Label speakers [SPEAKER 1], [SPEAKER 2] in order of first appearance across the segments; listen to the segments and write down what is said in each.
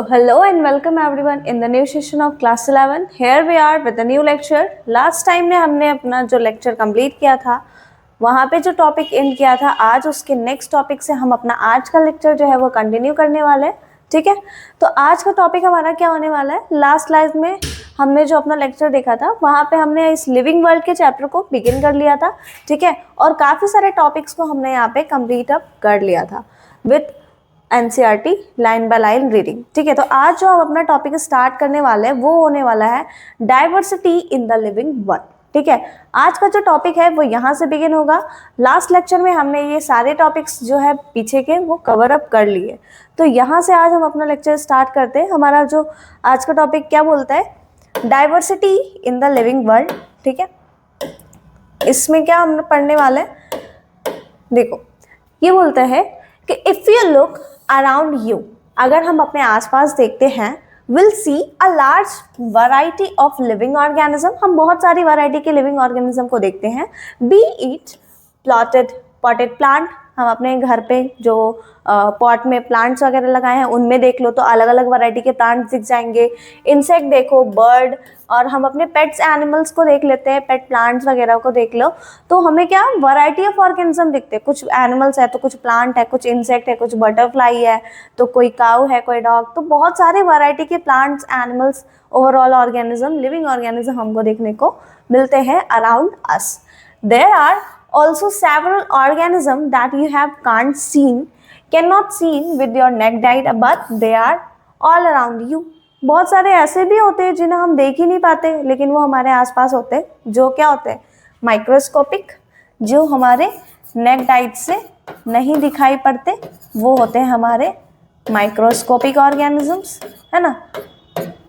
[SPEAKER 1] So hello and welcome everyone in the new session of class 11. Here we are with a new lecture. Last time में हमने अपना जो lecture complete किया था वहाँ पे जो टॉपिक एंड किया था, आज उसके नेक्स्ट टॉपिक से हम अपना आज का लेक्चर जो है वो कंटिन्यू करने वाले हैं. ठीक है, तो आज का टॉपिक हमारा क्या होने वाला है. लास्ट स्लाइड में हमने जो अपना लेक्चर देखा था वहाँ पे हमने इस लिविंग वर्ल्ड के चैप्टर को बिगिन कर लिया था. ठीक है, और काफ़ी सारे टॉपिक्स को हमने यहाँ पे कंप्लीट अप कर लिया था with NCERT line by line reading. ठीक है, तो आज जो हम अपना टॉपिक स्टार्ट करने वाले हैं वो होने वाला है diversity in the living world. ठीक है, आज का जो टॉपिक है वो यहाँ से बिगिन होगा. लास्ट लेक्चर में हमने ये सारे टॉपिक्स जो है पीछे के वो कवर अप कर लिए, तो यहाँ से आज हम अपना लेक्चर स्टार्ट करते हैं. हमारा जो आज का टॉपिक क्या बोलता है, diversity in the living world. ठीक है, इसमें क्या हम पढ़ने वाले हैं, देखो ये बोलता है कि if you look around you, अगर हम अपने आसपास देखते हैं, will see a large variety of living organism, हम बहुत सारी वैरायटी के लिविंग ऑर्गेनिज्म को देखते हैं. बी इट पॉटेड प्लांट, हम अपने घर पे जो पॉट में प्लांट्स वगैरह लगाए हैं उनमें देख लो तो अलग अलग वैरायटी के प्लांट्स दिख जाएंगे. इंसेक्ट देखो, बर्ड, और हम अपने पेट्स एनिमल्स को देख लेते हैं, पेट प्लांट्स वगैरह को देख लो तो हमें क्या वैरायटी ऑफ ऑर्गेनिज्म दिखते हैं. कुछ एनिमल्स है तो कुछ प्लांट है, कुछ इंसेक्ट है, कुछ बटरफ्लाई है, तो कोई काऊ है, कोई डॉग, तो बहुत सारे वैरायटी के plants, animals, overall organism, living organism हमको देखने को मिलते हैं around us. There are also several organisms that you have cannot seen with your naked eye, but they are all around you. बहुत सारे ऐसे भी होते हैं जिन्हें हम देख ही नहीं पाते लेकिन वो हमारे आसपास होते हैं, जो क्या होते हैं माइक्रोस्कोपिक, जो हमारे नेक्ड आई से नहीं दिखाई पड़ते, वो होते हैं हमारे माइक्रोस्कोपिक ऑर्गेनिजम्स, है ना.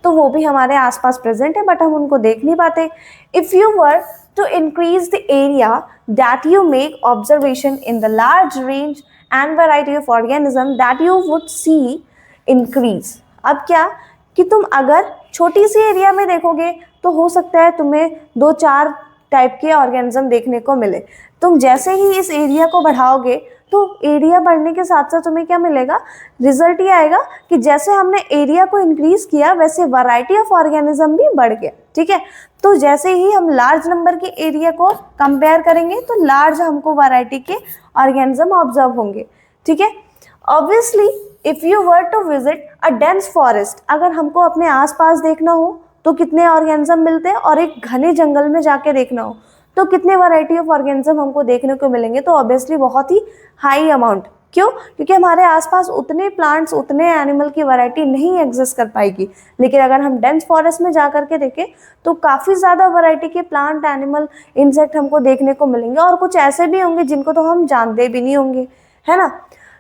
[SPEAKER 1] तो वो भी हमारे आसपास प्रेजेंट है बट हम उनको देख नहीं पाते. If you were to increase the area that you make observation in the large range and variety of organism that you would see increase. अब क्या कि तुम अगर छोटी सी एरिया में देखोगे तो हो सकता है तुम्हें 2-4 टाइप के ऑर्गेनिज्म देखने को मिले. तुम जैसे ही इस एरिया को बढ़ाओगे तो एरिया बढ़ने के साथ साथ तुम्हें क्या मिलेगा, रिजल्ट ये आएगा कि जैसे हमने एरिया को इंक्रीज किया वैसे वैरायटी ऑफ ऑर्गेनिज्म भी बढ़ गया. ठीक है, तो जैसे ही हम लार्ज नंबर के एरिया को कंपेयर करेंगे तो लार्ज हमको वैरायटी के ऑर्गेनिज्म ऑब्जर्व होंगे. ठीक है, obviously if you were to visit a dense forest, अगर हमको अपने आसपास देखना हो तो कितने ऑर्गेनिज्म मिलते हैं, और एक घने जंगल में जाके देखना हो तो कितने वैरायटी ऑफ ऑर्गेनिज्म हमको देखने को मिलेंगे, तो ऑब्वियसली बहुत ही हाई अमाउंट. क्यों? क्योंकि हमारे आसपास उतने प्लांट्स, उतने एनिमल की वैरायटी नहीं एग्जिस्ट कर पाएगी. लेकिन अगर हम डेंस फॉरेस्ट में जा कर के देखें तो काफ़ी ज़्यादा वैरायटी के प्लांट, एनिमल, इंसेक्ट हमको देखने को मिलेंगे, और कुछ ऐसे भी होंगे जिनको तो हम जानते भी नहीं होंगे, है ना.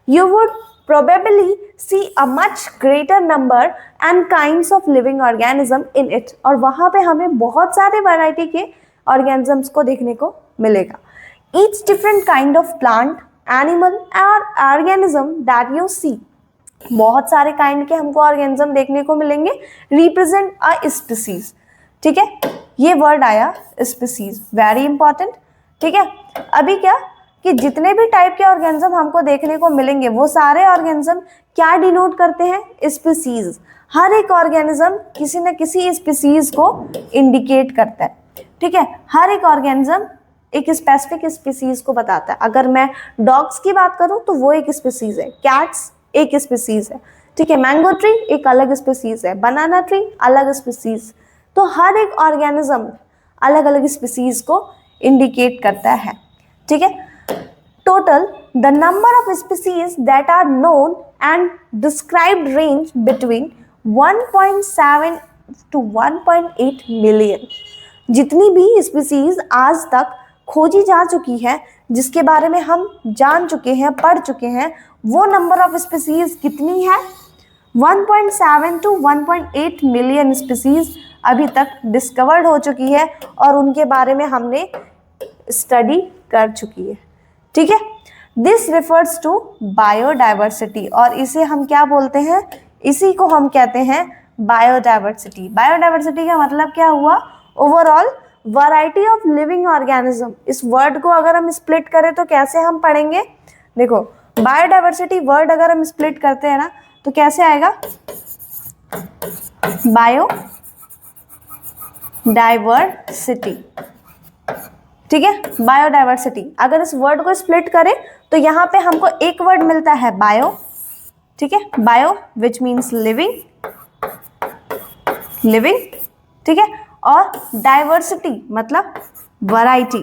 [SPEAKER 1] You would probably see a much greater number and kinds of living organism in it, और वहाँ पे हमें बहुत सारे वैरायटी के ऑर्गेनिजम्स को देखने को मिलेगा. Each different kind of plant, animal or organism that you see, बहुत सारे काइंड के हमको ऑर्गेनिज्म देखने को मिलेंगे. Represent a species. ठीक है, ये वर्ड आया स्पीसीज, वेरी इंपॉर्टेंट. ठीक है, अभी क्या कि जितने भी टाइप के ऑर्गेनिज्म हमको देखने को मिलेंगे वो सारे ऑर्गेनिज्म क्या डिनोट करते हैं, स्पीसीज. हर एक ऑर्गेनिज्म किसी न किसी स्पीसीज को इंडिकेट करता है. ठीक है, हर एक ऑर्गेनिज्म एक स्पेसिफिक स्पीसीज को बताता है. अगर मैं डॉग्स की बात करूं तो वो एक स्पीसीज है, कैट्स एक स्पीसीज है. ठीक है, मैंगो ट्री एक अलग स्पीसीज है, बनाना ट्री अलग स्पीसीज. तो हर एक ऑर्गेनिज्म अलग अलग स्पीसीज को इंडिकेट करता है. ठीक है, total the number of species that are known and described range between 1.7 to 1.8 million. जितनी भी स्पीसीज आज तक खोजी जा चुकी है, जिसके बारे में हम जान चुके हैं, पढ़ चुके हैं, वो नंबर ऑफ स्पीसीज कितनी है, 1.7 to 1.8 मिलियन स्पीसीज अभी तक डिस्कवर्ड हो चुकी है और उनके बारे में हमने स्टडी कर चुकी है. ठीक है, दिस रिफर्स टू बायोडाइवर्सिटी, और इसे हम क्या बोलते हैं, इसी को हम कहते हैं बायोडाइवर्सिटी. बायोडाइवर्सिटी का मतलब क्या हुआ, overall variety of living organism. इस वर्ड को अगर हम स्प्लिट करें तो कैसे हम पढ़ेंगे, देखो बायोडाइवर्सिटी वर्ड अगर हम स्प्लिट करते हैं ना तो कैसे आएगा, बायोडाइवर्सिटी, ठीक है, बायोडाइवर्सिटी। अगर इस वर्ड को स्प्लिट करें तो यहाँ पे हमको एक वर्ड मिलता है बायो, ठीक है, bio which means living, living, ठीक है, और डाइवर्सिटी मतलब वैरायटी,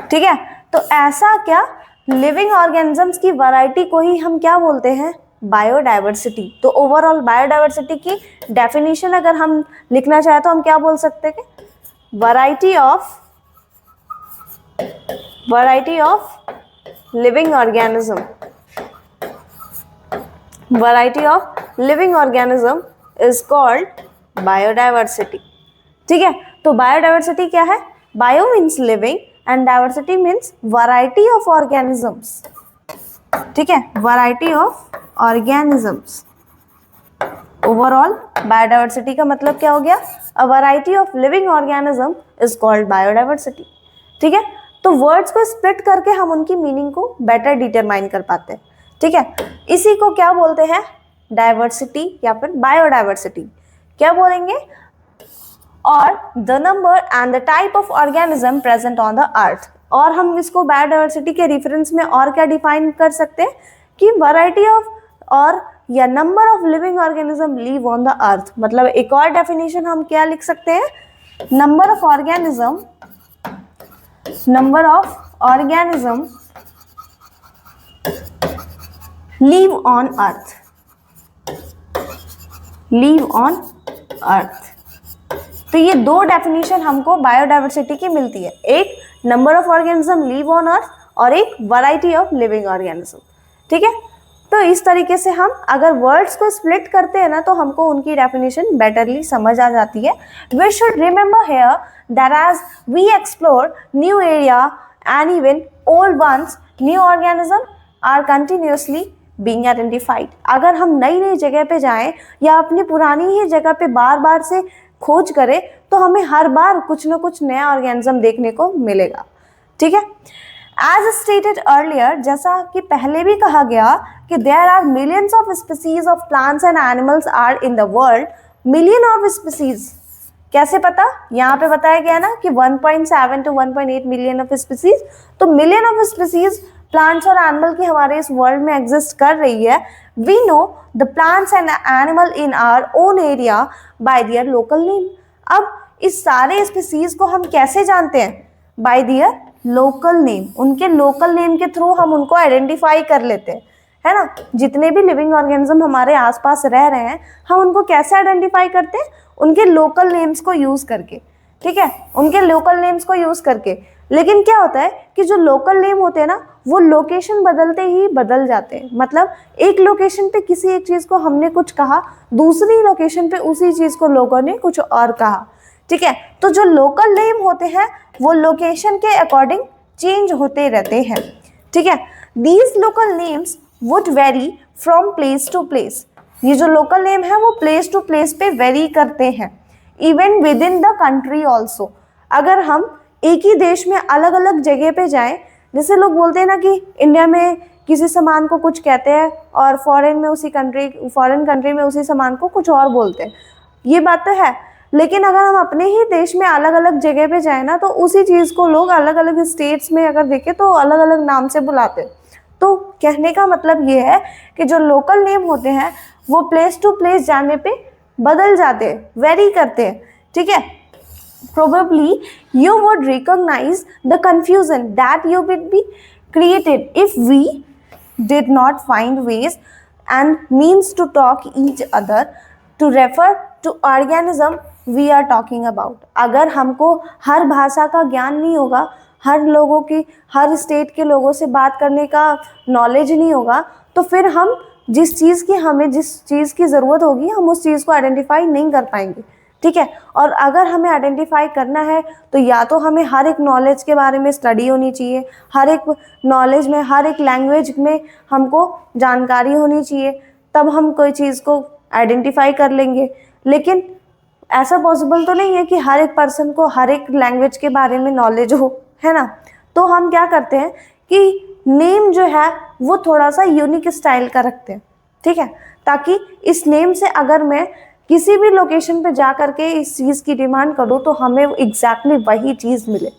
[SPEAKER 1] ठीक है। तो ऐसा क्या, लिविंग ऑर्गेनिजम्स की वैरायटी को ही हम क्या बोलते हैं, बायोडाइवर्सिटी। तो ओवरऑल बायोडाइवर्सिटी की डेफिनेशन अगर हम लिखना चाहे तो हम क्या बोल सकते हैं, variety of living organism, variety of living organism is called biodiversity, ठीक है। तो बायोडाइवर्सिटी क्या है, bio means living and diversity means variety of organisms, ठीक है, variety of organisms. Overall biodiversity का मतलब क्या हो गया, a variety of living organism is called biodiversity, ठीक है। तो वर्ड्स को स्प्लिट करके हम उनकी मीनिंग को बेटर डिटरमाइन कर पाते हैं, ठीक है। इसी को क्या बोलते हैं, डाइवर्सिटी या फिर बायोडाइवर्सिटी। क्या बोलेंगे, और the number and the type of organism present on the earth. और हम इसको बायोडाइवर्सिटी के रेफरेंस में और क्या डिफाइन कर सकते हैं कि वैरायटी ऑफ और या number of living organism live on the earth. मतलब एक और डेफिनेशन हम क्या लिख सकते हैं, number of organism live on earth, live on earth। तो ये दो डेफिनेशन हमको बायोडाइवर्सिटी की मिलती है, एक number of organism live on earth और एक वैरायटी ऑफ लिविंग ऑर्गेनिज्म, ठीक है। तो इस तरीके से हम अगर वर्ड्स को स्प्लिट करते हैं ना तो हमको उनकी डेफिनेशन बेटरली समझ आ जाती है। We should remember here that as we explore new area and even old ones, new organism are continuously being identified. अगर हम नई नई जगह पे जाएं या अपनी पुरानी ही जगह पे बार बार से खोज करें तो हमें हर बार कुछ ना कुछ नया ऑर्गेनिज्म देखने को मिलेगा, ठीक है। एज स्टेटेड अर्लियर, जैसा कि पहले भी कहा गया कि there are millions of species of plants and animals are in the world. Million of species कैसे पता, यहाँ पे बताया गया ना कि 1.7 to 1.8 मिलियन ऑफ स्पीसीज। तो मिलियन ऑफ स्पीसीज प्लांट्स और एनिमल की हमारे इस वर्ल्ड में एग्जिस्ट कर रही है। We know the plants and animal in our own area by their local name. अब इस सारे स्पीसीज को हम कैसे जानते हैं, बाय देयर लोकल नेम, उनके लोकल नेम के थ्रू हम उनको आइडेंटिफाई कर लेते हैं, है ना। जितने भी लिविंग ऑर्गेनिज्म हमारे आसपास रह रहे हैं हम उनको कैसे आइडेंटिफाई करते हैं, उनके लोकल नेम्स को यूज करके, ठीक है, उनके लोकल नेम्स को यूज करके। लेकिन क्या होता है कि जो लोकल नेम होते हैं ना वो लोकेशन बदलते ही बदल जाते हैं। मतलब एक लोकेशन पे किसी एक चीज़ को हमने कुछ कहा, दूसरी लोकेशन पे उसी चीज़ को लोगों ने कुछ और कहा, ठीक है। तो जो लोकल नेम होते हैं वो लोकेशन के अकॉर्डिंग चेंज होते रहते हैं, ठीक है। These local names would vary from place to place. ये जो लोकल नेम है वो प्लेस टू प्लेस पे वेरी करते हैं, even within the country also. अगर हम एक ही देश में अलग अलग जगह पे जाएं, जैसे लोग बोलते हैं ना कि इंडिया में किसी सामान को कुछ कहते हैं और फॉरेन कंट्री में उसी सामान को कुछ और बोलते हैं, ये बात तो है। लेकिन अगर हम अपने ही देश में अलग अलग जगह पे जाएं ना तो उसी चीज़ को लोग अलग अलग स्टेट्स में अगर देखें तो अलग अलग नाम से बुलाते हैं। तो कहने का मतलब ये है कि जो लोकल नेम होते हैं वो प्लेस टू प्लेस जाने पे बदल जाते हैं, वेरी करते हैं, ठीक है। Probably you would recognize the confusion that you would be created if we did not find ways and means to talk each other to refer to organism we are talking about। अगर हमको हर भाषा का ज्ञान नहीं होगा, हर लोगों की, हर state के लोगों से बात करने का नॉलेज नहीं होगा, तो फिर हम जिस चीज़ की ज़रूरत होगी हम उस चीज़ को आइडेंटिफाई नहीं कर पाएंगे, ठीक है। और अगर हमें आइडेंटिफाई करना है तो या तो हमें हर एक नॉलेज के बारे में स्टडी होनी चाहिए, हर एक नॉलेज में, हर एक लैंग्वेज में हमको जानकारी होनी चाहिए, तब हम कोई चीज़ को आइडेंटिफाई कर लेंगे। लेकिन ऐसा पॉसिबल तो नहीं है कि हर एक पर्सन को हर एक लैंग्वेज के बारे में नॉलेज हो, है ना। तो हम क्या करते हैं कि नेम जो है वो थोड़ा सा यूनिक स्टाइल का रखते हैं, ठीक है, ताकि इस नेम से अगर मैं किसी भी लोकेशन पे जा करके इस चीज़ की डिमांड करूँ तो हमें एग्जैक्टली वही चीज़ मिले,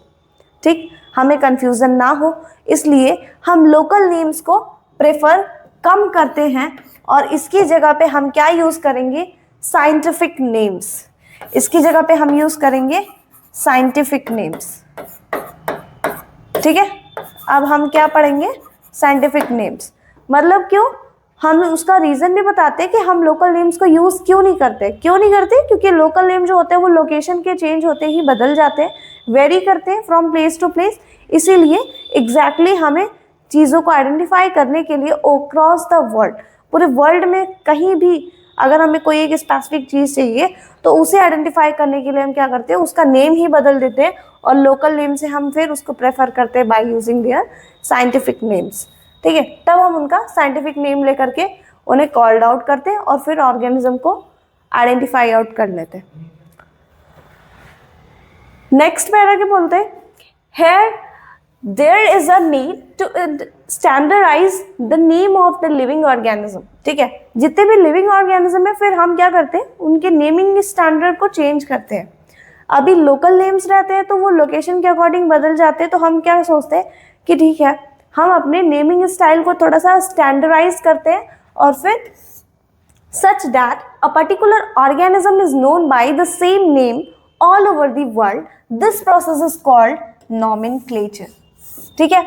[SPEAKER 1] ठीक, हमें कंफ्यूजन ना हो। इसलिए हम लोकल नेम्स को प्रेफर कम करते हैं और इसकी जगह पे हम क्या यूज़ करेंगे, साइंटिफिक नेम्स। इसकी जगह पे हम यूज़ करेंगे साइंटिफिक नेम्स, ठीक है। अब हम क्या पढ़ेंगे, साइंटिफिक नेम्स। मतलब क्यों, हम उसका रीज़न भी बताते हैं कि हम लोकल नेम्स को यूज़ क्यों नहीं करते। क्योंकि लोकल नेम जो होते हैं वो लोकेशन के चेंज होते ही बदल जाते हैं, वेरी करते हैं फ्रॉम प्लेस टू प्लेस। इसीलिए एग्जैक्टली हमें चीज़ों को आइडेंटिफाई करने के लिए अक्रॉस द वर्ल्ड, पूरे वर्ल्ड में कहीं भी अगर हमें कोई एक स्पेसिफिक चीज़ चाहिए तो उसे आइडेंटिफाई करने के लिए हम क्या करते हैं, उसका नेम ही बदल देते हैं और लोकल नेम से हम फिर उसको प्रेफर करते हैं by using their scientific names, ठीक है। तब हम उनका साइंटिफिक नेम लेकर के उन्हें कॉल्ड आउट करते हैं और फिर ऑर्गेनिज्म को आइडेंटिफाई आउट कर लेते हैं। नेक्स्ट पैरा के बोलते हैं, here there is a need to standardise the name of the living organism, ठीक है। जितने भी लिविंग ऑर्गेनिज्म है फिर हम क्या करते हैं, उनके नेमिंग स्टैंडर्ड को चेंज करते हैं। अभी लोकल नेम्स रहते हैं तो वो लोकेशन के अकॉर्डिंग बदल जाते हैं, तो हम क्या सोचते हैं कि ठीक है हम अपने नेमिंग स्टाइल को थोड़ा सा स्टैंडर्डाइज करते हैं और फिर such that a particular organism is known by the same name all over the world, this process is called nomenclature, ठीक है।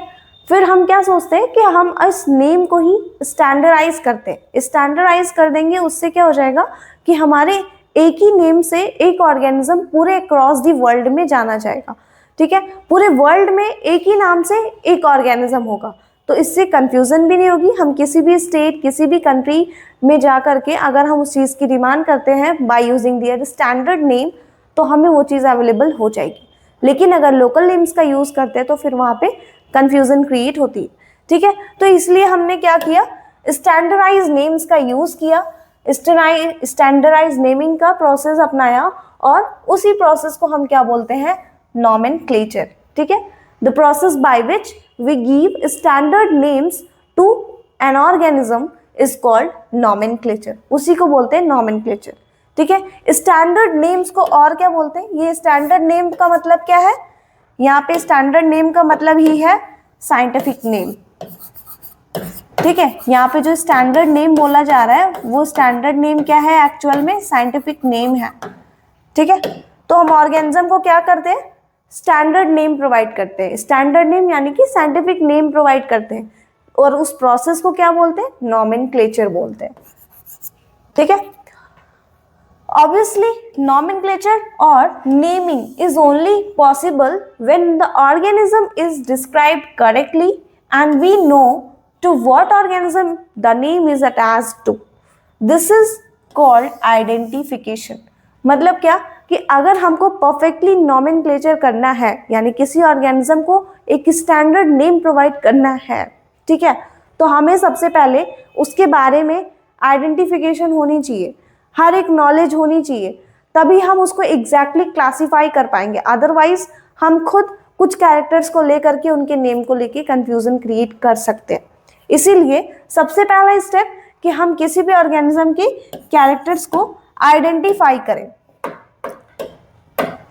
[SPEAKER 1] फिर हम क्या सोचते हैं कि हम इस नेम को ही स्टैंडर्डाइज करते हैं, स्टैंडर्डाइज कर देंगे, उससे क्या हो जाएगा कि हमारे एक ही नेम से एक ऑर्गेनिज्म पूरे अक्रॉस दी वर्ल्ड में जाना जाएगा, ठीक है। पूरे वर्ल्ड में एक ही नाम से एक ऑर्गेनिज्म होगा, तो इससे कंफ्यूजन भी नहीं होगी। हम किसी भी स्टेट, किसी भी कंट्री में जा करके अगर हम उस चीज़ की डिमांड करते हैं by using their standard name तो हमें वो चीज़ अवेलेबल हो जाएगी। लेकिन अगर लोकल नेम्स का यूज़ करते हैं तो फिर वहाँ पे कंफ्यूजन क्रिएट होती है, ठीक है। तो इसलिए हमने क्या किया, स्टैंडर्डाइज नेम्स का यूज़ किया, स्टैंडर्डाइज नेमिंग का प्रोसेस अपनाया और उसी प्रोसेस को हम क्या बोलते हैं, नॉमेनक्लेचर, ठीक है। The process by which we give standard names to an organism is called nomenclature, उसी को बोलते हैं nomenclature, ठीक है। स्टैंडर्ड नेम्स को और क्या बोलते हैं, ये स्टैंडर्ड नेम का मतलब क्या है, यहाँ पे स्टैंडर्ड नेम का मतलब ही है साइंटिफिक नेम, ठीक है। यहाँ पे जो स्टैंडर्ड नेम बोला जा रहा है वो स्टैंडर्ड नेम क्या है, एक्चुअल में साइंटिफिक नेम है, ठीक है। तो हम ऑर्गेनिज्म को क्या करते हैं, स्टैंडर्ड नेम प्रोवाइड करते हैं, स्टैंडर्ड नेम यानी कि साइंटिफिक नेम प्रोवाइड करते हैं और उस प्रोसेस को क्या बोलते हैं, नॉमेनक्लेचर बोलते हैं, ठीक है। ऑब्वियसली नॉमेनक्लेचर और naming is only possible when the organism is described correctly and we know to what organism the name is attached to, this is called identification. मतलब क्या कि अगर हमको परफेक्टली नॉमेनक्लेचर करना है यानी किसी ऑर्गेनिज्म को एक स्टैंडर्ड नेम प्रोवाइड करना है, ठीक है, तो हमें सबसे पहले उसके बारे में आइडेंटिफिकेशन होनी चाहिए, हर एक नॉलेज होनी चाहिए, तभी हम उसको एग्जैक्टली क्लासीफाई कर पाएंगे। अदरवाइज हम खुद कुछ कैरेक्टर्स को लेकर के उनके नेम को लेके कंफ्यूजन क्रिएट कर सकते हैं। इसीलिए सबसे पहला स्टेप कि हम किसी भी ऑर्गेनिज्म के कैरेक्टर्स को आइडेंटिफाई करें,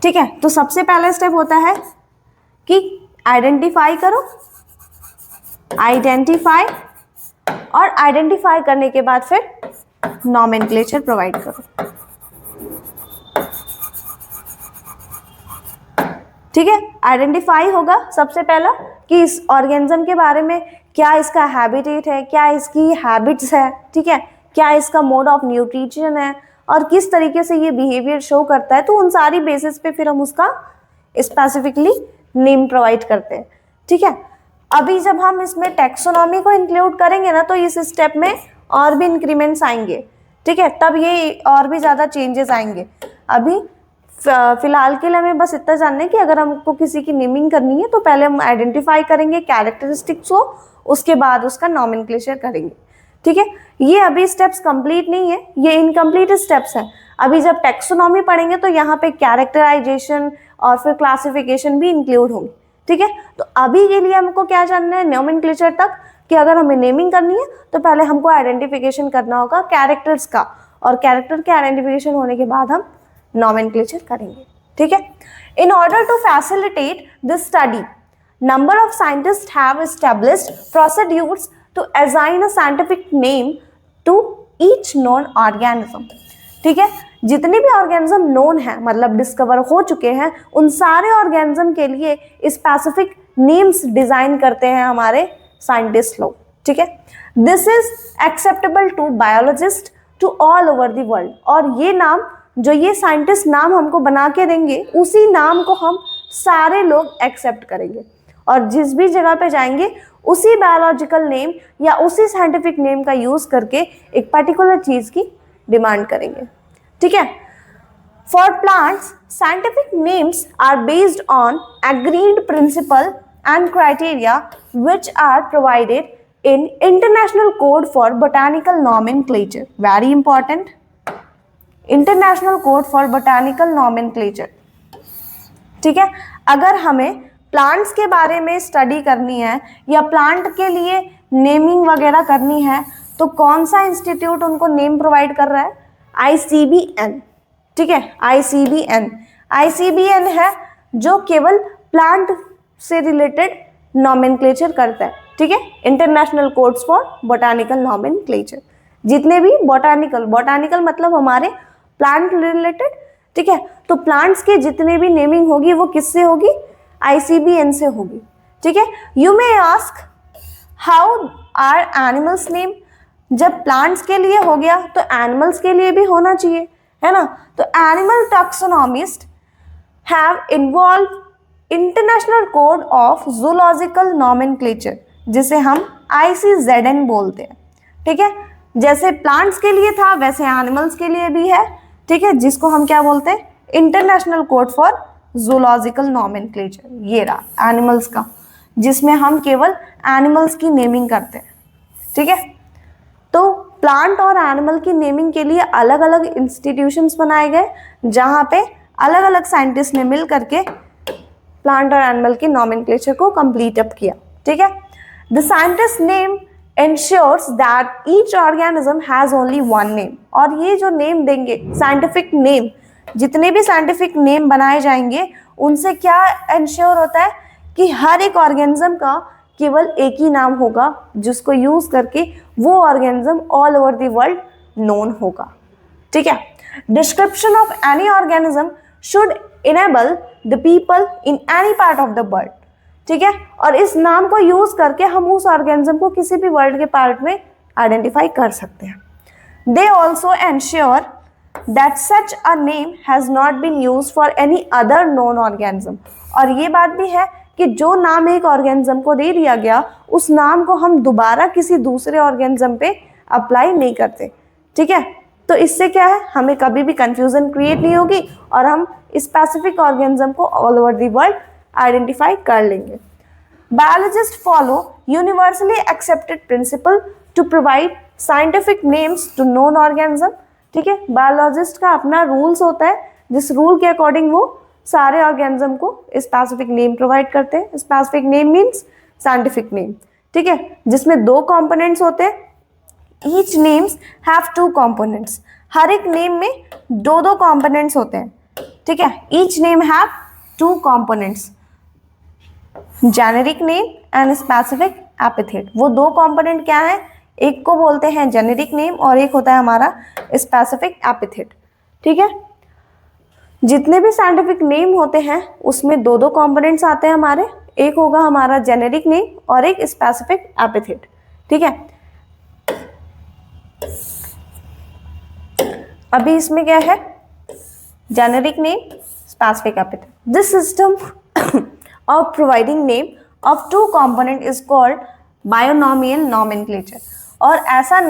[SPEAKER 1] ठीक है। तो सबसे पहला स्टेप होता है कि आइडेंटिफाई करो, आइडेंटिफाई, और आइडेंटिफाई करने के बाद फिर नॉमेनक्लेचर प्रोवाइड करो, ठीक है। आइडेंटिफाई होगा सबसे पहला कि इस ऑर्गेनिज्म के बारे में क्या इसका हैबिटेट है, क्या इसकी हैबिट्स है, ठीक है, क्या इसका मोड ऑफ न्यूट्रिशन है और किस तरीके से ये बिहेवियर शो करता है। तो उन सारी बेसिस पे फिर हम उसका स्पेसिफिकली नेम प्रोवाइड करते हैं, ठीक है। अभी जब हम इसमें टैक्सोनॉमी को इंक्लूड करेंगे ना तो इस स्टेप में और भी इंक्रीमेंट्स आएंगे, ठीक है, तब ये और भी ज़्यादा चेंजेस आएंगे। अभी फिलहाल के लिए हमें बस इतना जानना है कि अगर हमको किसी की नेमिंग करनी है तो पहले हम आइडेंटिफाई करेंगे कैरेक्टरिस्टिक्स को, उसके बाद उसका नॉमेनक्लेचर करेंगे, ठीक है। ये अभी स्टेप्स कंप्लीट नहीं है, ये इनकम्प्लीट स्टेप्स हैं। अभी जब टैक्सोनॉमी पढ़ेंगे तो यहाँ पे कैरेक्टराइजेशन और फिर क्लासिफिकेशन भी इंक्लूड होंगे, ठीक है। तो अभी के लिए हमको क्या जानना है, नॉमेनक्लेचर तक कि अगर हमें नेमिंग करनी है तो पहले हमको आइडेंटिफिकेशन करना होगा कैरेक्टर्स का, और कैरेक्टर के आइडेंटिफिकेशन होने के बाद हम नॉमेनक्लेचर करेंगे, ठीक है। In order to facilitate this study, number of scientists have established procedures to assign a scientific name to each known organism, ठीक है। जितने भी ऑर्गेनिज्म नोन है, मतलब डिस्कवर हो चुके हैं, उन सारे ऑर्गेनिज्म के लिए स्पेसिफिक नेम्स डिजाइन करते हैं हमारे साइंटिस्ट लोग, ठीक है। This is acceptable to biologist to all over the world, और ये नाम जो ये साइंटिस्ट नाम हमको बना के देंगे, उसी नाम को हम सारे लोग एक्सेप्ट करेंगे, और जिस भी जगह पे जाएंगे उसी बायोलॉजिकल नेम या उसी साइंटिफिक नेम का यूज करके एक पर्टिकुलर चीज की डिमांड करेंगे, ठीक है। For plants scientific names are based on agreed principle and criteria which are provided in international code for botanical nomenclature, very important, international code for botanical nomenclature, ठीक है। अगर हमें प्लांट्स के बारे में स्टडी करनी है या प्लांट के लिए नेमिंग वगैरह करनी है, तो कौन सा इंस्टीट्यूट उनको नेम प्रोवाइड कर रहा है? ICBN, ठीक है। ICBN है जो केवल प्लांट से रिलेटेड नॉमेनक्लेचर करता है, ठीक है। International codes for botanical nomenclature, जितने भी बोटानिकल मतलब हमारे प्लांट रिलेटेड, ठीक है। तो प्लांट्स के जितने भी नेमिंग होगी वो किससे होगी? ICBN से होगी, ठीक है। You may ask how are animals name, जब प्लांट्स के लिए हो गया तो एनिमल्स के लिए भी होना चाहिए, है ना। तो animal taxonomist have involve international code of zoological nomenclature, जिसे हम ICZN बोलते हैं, ठीक है। जैसे प्लांट्स के लिए था वैसे एनिमल्स के लिए भी है, ठीक है, जिसको हम क्या बोलते हैं? International code for zoological nomenclature. ये रहा एनिमल्स का, जिसमें हम केवल एनिमल्स की नेमिंग करते हैं, ठीक है। तो प्लांट और एनिमल की नेमिंग के लिए अलग अलग इंस्टीट्यूशंस बनाए गए, जहाँ पे अलग अलग साइंटिस्ट ने मिल करके प्लांट और एनिमल की नॉमेनक्लेचर को कंप्लीट अप किया, ठीक है। The scientist name ensures that each organism has only one name, और ये जो नेम देंगे साइंटिफिक नेम, जितने भी साइंटिफिक नेम बनाए जाएंगे उनसे क्या इंश्योर होता है कि हर एक ऑर्गेनिज्म का केवल एक ही नाम होगा, जिसको यूज करके वो organism all over the world known होगा, ठीक है। Description of any organism should enable the people in any part of the world, ठीक है। और इस नाम को यूज करके हम उस ऑर्गेनिज्म को किसी भी वर्ल्ड के पार्ट में आइडेंटिफाई कर सकते हैं। They also ensure that such a name has not been use for any other known organism, और ये बात भी है कि जो नाम एक ऑर्गेनिज्म को दे दिया गया, उस नाम को हम दोबारा किसी दूसरे ऑर्गेनिज्म पे अप्लाई नहीं करते, ठीक है। तो इससे क्या है, हमें कभी भी कंफ्यूजन क्रिएट नहीं होगी और हम स्पेसिफिक ऑर्गेनिज्म को all over the world identify कर लेंगे। Biologist follow universally accepted principle to provide scientific names to known organism, ठीक है। बायोलॉजिस्ट का अपना रूल्स होता है, जिस रूल के अकॉर्डिंग वो सारे ऑर्गेनिज्म को स्पेसिफिक नेम प्रोवाइड करते हैं। Specific name means scientific name, ठीक है, जिसमें 2 कंपोनेंट्स होते हैं। ईच नेम्स हैव 2 कंपोनेंट्स, हर एक नेम में 2 कंपोनेंट्स होते हैं, ठीक है। Each name have 2 components, generic name and specific epithet. वो 2 कंपोनेंट क्या है? एक को बोलते हैं जेनेरिक नेम और एक होता है हमारा स्पेसिफिक एपिथेट, ठीक है। जितने भी साइंटिफिक नेम होते हैं उसमें 2 कंपोनेंट्स आते हैं हमारे, एक होगा हमारा जेनेरिक नेम और एक स्पेसिफिक एपिथेट, ठीक है। अभी इसमें क्या है? Generic name, specific epithet. This system of providing name of 2 component is called binomial nomenclature, और ऐसा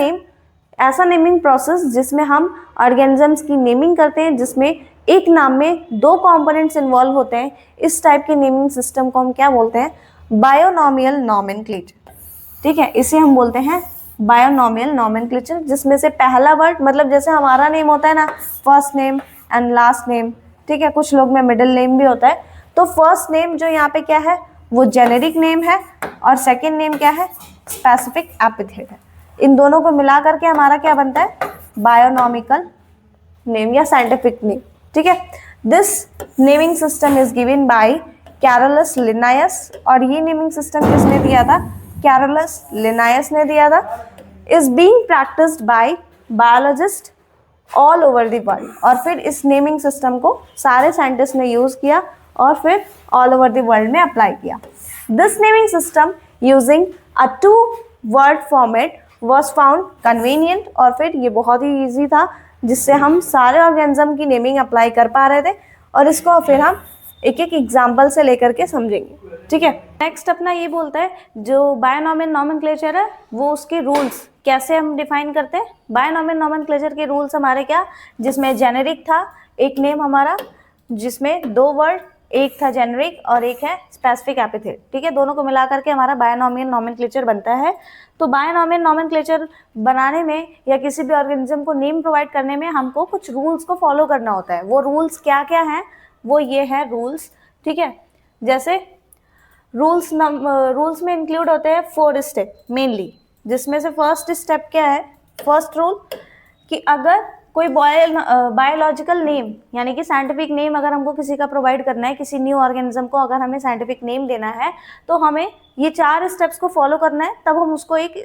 [SPEAKER 1] नेमिंग प्रोसेस जिसमें हम ऑर्गेनिजम्स की नेमिंग करते हैं, जिसमें एक नाम में 2 कंपोनेंट्स इन्वॉल्व होते हैं, इस टाइप के नेमिंग सिस्टम को हम क्या बोलते हैं? बायोनॉमियल नॉमेनक्लेचर, ठीक है। इसे हम बोलते हैं बायोनॉमियल नॉमेनक्लेचर, जिसमें से पहला वर्ड, मतलब जैसे हमारा नेम होता है ना, first name and last name, ठीक है, कुछ लोग में मिडिल नेम भी होता है। तो फर्स्ट नेम जो यहाँ पे क्या है, वो जेनेरिक नेम है, और सेकेंड नेम क्या है? स्पेसिफिक एपिथेट है। इन दोनों को मिला करके हमारा क्या बनता है, बायोनॉमिकल नेम या साइंटिफिक नेम। ठीक है, this naming system is given by Carolus लिनायस, और ये नेमिंग सिस्टम किसने दिया था, कैरोलस लिनायस ने दिया था। Is being practised by biologist all over the world, और फिर इस नेमिंग सिस्टम को सारे साइंटिस्ट ने यूज किया और फिर ऑल ओवर द वर्ल्ड में अप्लाई किया। This naming system using a 2 word format was found convenient, और फिर ये बहुत ही ईजी था जिससे हम सारे ऑर्गेनिज्म की नेमिंग अप्लाई कर पा रहे थे, और इसको फिर हम एक एक एग्जाम्पल से लेकर के समझेंगे। ठीक है, नेक्स्ट अपना ये बोलता है जो बायोनॉमियल नॉमेनक्लेचर है वो उसके रूल्स कैसे हम डिफाइन करते हैं। बायोनॉमियल नॉमेनक्लेचर के रूल्स हमारे क्या, जिसमें जेनेरिक था एक नेम हमारा, जिसमें 2 वर्ड, एक था जेनेरिक और एक है स्पेसिफिक एपिथेट। ठीक है, दोनों को मिला करके हमारा बायोनॉमियल नॉमेनक्लेचर बनता है। तो बायोनॉमियल नॉमेनक्लेचर बनाने में या किसी भी ऑर्गेनिज्म को नेम प्रोवाइड करने में हमको कुछ रूल्स को फॉलो करना होता है। वो रूल्स क्या क्या हैं, वो ये है रूल्स। ठीक है, जैसे रूल्स में इंक्लूड होते हैं 4 स्टेप मेनली, जिसमें से फर्स्ट स्टेप क्या है, फर्स्ट रूल कि अगर कोई बायोलॉजिकल नेम यानी कि साइंटिफिक नेम अगर हमको किसी का प्रोवाइड करना है, किसी न्यू ऑर्गेनिज्म को अगर हमें साइंटिफिक नेम देना है, तो हमें ये 4 स्टेप्स को फॉलो करना है, तब हम उसको एक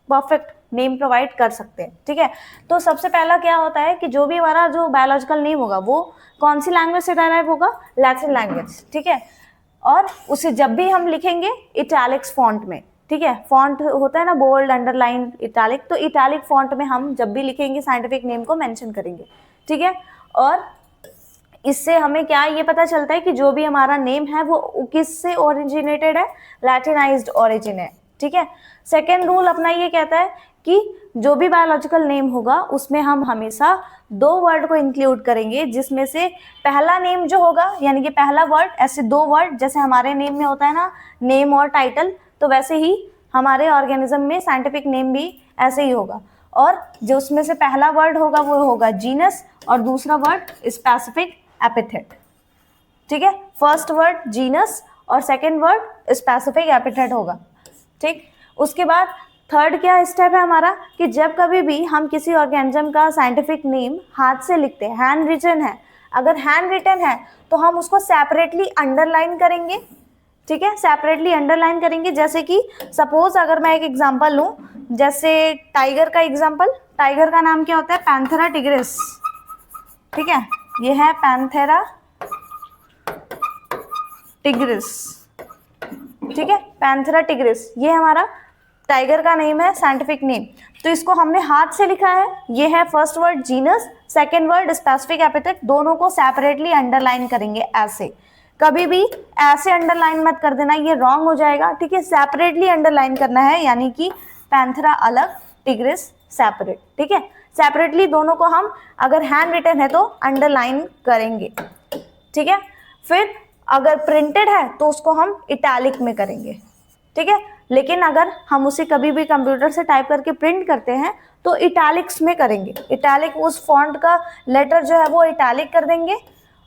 [SPEAKER 1] परफेक्ट नेम प्रोवाइड कर सकते हैं। ठीक है, तो सबसे पहला क्या होता है कि जो भी हमारा जो बायोलॉजिकल नेम होगा वो कौन सी लैंग्वेज से डेराइव होगा, लैटिन लैंग्वेज। ठीक है, और उसे जब भी हम लिखेंगे इटैलिक्स फॉन्ट में। ठीक है, फॉन्ट होता है ना बोल्ड, अंडरलाइन, इटैलिक, तो इटैलिक फॉन्ट में हम जब भी लिखेंगे साइंटिफिक नेम को मेंशन करेंगे। ठीक है, और इससे हमें क्या ये पता चलता है कि जो भी हमारा नेम है वो किससे ओरिजिनेटेड है, लैटिनाइज्ड ओरिजिन है। ठीक है, सेकेंड रूल अपना ये कहता है कि जो भी बायोलॉजिकल नेम होगा उसमें हम हमेशा 2 वर्ड को इंक्लूड करेंगे, जिसमें से पहला नेम जो होगा यानी कि पहला वर्ड, ऐसे 2 वर्ड जैसे हमारे नेम में होता है ना नेम और टाइटल, तो वैसे ही हमारे ऑर्गेनिज्म में साइंटिफिक नेम भी ऐसे ही होगा। और जो उसमें से पहला वर्ड होगा वो होगा जीनस और दूसरा वर्ड स्पेसिफिक एपिथेट। ठीक है, फर्स्ट वर्ड जीनस और सेकेंड वर्ड स्पेसिफिक एपिथेट होगा। ठीक, उसके बाद थर्ड क्या स्टेप है हमारा कि जब कभी भी हम किसी ऑर्गेनिज्म का साइंटिफिक नेम हाथ से लिखते हैं, हैंड रिटन है, अगर हैंड रिटन है तो हम उसको सेपरेटली अंडरलाइन करेंगे। ठीक है, सेपरेटली अंडरलाइन करेंगे। जैसे कि सपोज अगर मैं एक एग्जांपल लूं, जैसे टाइगर का एग्जांपल, टाइगर का नाम क्या होता है, पैंथेरा टिग्रिस। ठीक है, ये है पैंथेरा टिग्रिस। ठीक है, पैंथेरा टिग्रिस ये हमारा टाइगर का नेम है, साइंटिफिक नेम। तो इसको हमने हाथ से लिखा है, ये है first word genus, second word specific epithet, दोनों को सेपरेटली अंडरलाइन करेंगे ऐसे। कभी भी ऐसे अंडरलाइन मत कर देना, ये रॉन्ग हो जाएगा। ठीक है, सेपरेटली अंडरलाइन करना है, यानी कि पैंथेरा अलग, टिग्रिस सेपरेट। ठीक है, सेपरेटली दोनों को हम अगर हैंड रिटन है तो अंडरलाइन करेंगे। ठीक है, फिर अगर प्रिंटेड है तो उसको हम इटैलिक में करेंगे। ठीक है, लेकिन अगर हम उसे कभी भी कंप्यूटर से टाइप करके प्रिंट करते हैं तो इटैलिक्स में करेंगे। इटैलिक उस फॉन्ट का लेटर जो है वो इटैलिक कर देंगे,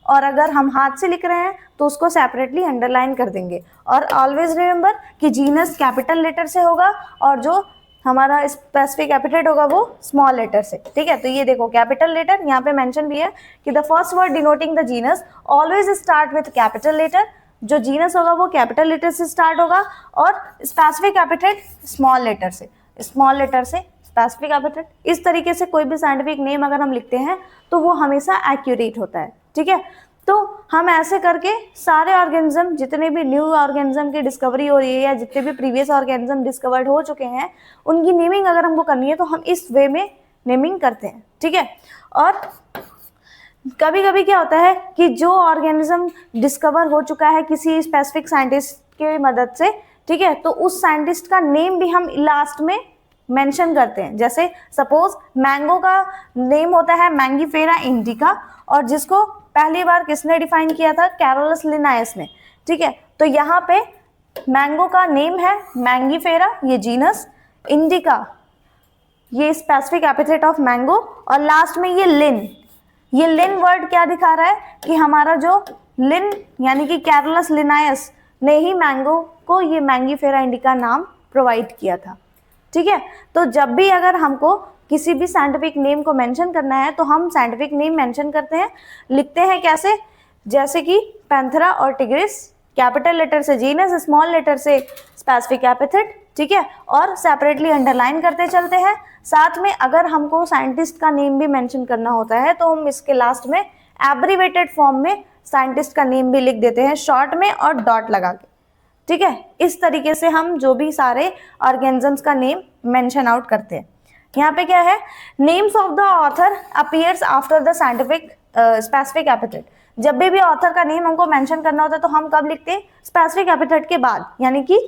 [SPEAKER 1] और अगर हम हाथ से लिख रहे हैं तो उसको सेपरेटली अंडरलाइन कर देंगे। और ऑलवेज रिमेंबर कि जीनस कैपिटल लेटर से होगा और जो हमारा स्पेसिफिक एपिथेट होगा वो स्मॉल लेटर से। ठीक है, तो ये देखो कैपिटल लेटर यहाँ पे मेंशन भी है कि the first word denoting the genus always start with capital letter. जो जीनस होगा वो कैपिटल लेटर से स्टार्ट होगा और स्पेसिफिक एपिथेट स्मॉल लेटर से, स्मॉल लेटर से स्पेसिफिक एपिथेट। इस तरीके से कोई भी साइंटिफिक नेम अगर हम लिखते हैं तो वो हमेशा एक्यूरेट होता है। ठीक है, तो हम ऐसे करके सारे ऑर्गेनिज्म, जितने भी न्यू ऑर्गेनिज्म की डिस्कवरी हो रही है या जितने भी प्रीवियस ऑर्गेनिज्म डिस्कवर्ड हो चुके हैं, उनकी नेमिंग अगर हमको करनी है तो हम इस वे में नेमिंग करते हैं। ठीक है, और कभी कभी क्या होता है कि जो ऑर्गेनिज्म डिस्कवर हो चुका है किसी स्पेसिफिक साइंटिस्ट की मदद से, ठीक है, तो उस साइंटिस्ट का नेम भी हम लास्ट में मेंशन करते हैं। जैसे सपोज मैंगो का नेम होता है मैंगीफेरा इंडिका, और जिसको पहली बार किसने डिफाइन किया था, कैरोलस लिनायस ने। ठीक है, तो यहाँ पे मैंगो का नेम है मैंगीफेरा, ये जीनस, इंडिका ये स्पेसिफिक एपिथेट ऑफ मैंगो, और लास्ट में ये लिन वर्ड क्या दिखा रहा है कि हमारा जो लिन यानी कि कैरोलस लिनायस ने ही मैंगो को ये मैंगीफेरा इंडिका नाम प्रोवाइड किया था। ठीक है। तो जब भी अगर हमको किसी भी साइंटिफिक नेम को मेंशन करना है तो हम साइंटिफिक नेम मेंशन करते हैं, लिखते हैं कैसे, जैसे कि पैंथेरा और टिग्रिस, कैपिटल लेटर से जीनस, स्मॉल लेटर से स्पेसिफिक एपिथेट, ठीक है, और सेपरेटली अंडरलाइन करते चलते हैं। साथ में अगर हमको साइंटिस्ट का नेम भी मेंशन करना होता है तो हम इसके लास्ट में एब्रीवेटेड फॉर्म में साइंटिस्ट का नेम भी लिख देते हैं शॉर्ट में और डॉट लगा के, ठीक है। इस तरीके से हम जो भी सारे ऑर्गेनिजम्स का नेम मेंशन आउट करते हैं। यहाँ पे क्या है, names of the author appears after the scientific specific epithet. जब भी ऑथर का नेम हमको मेंशन करना होता है तो हम कब लिखते हैं, स्पेसिफिक एपिथेट के बाद, यानी कि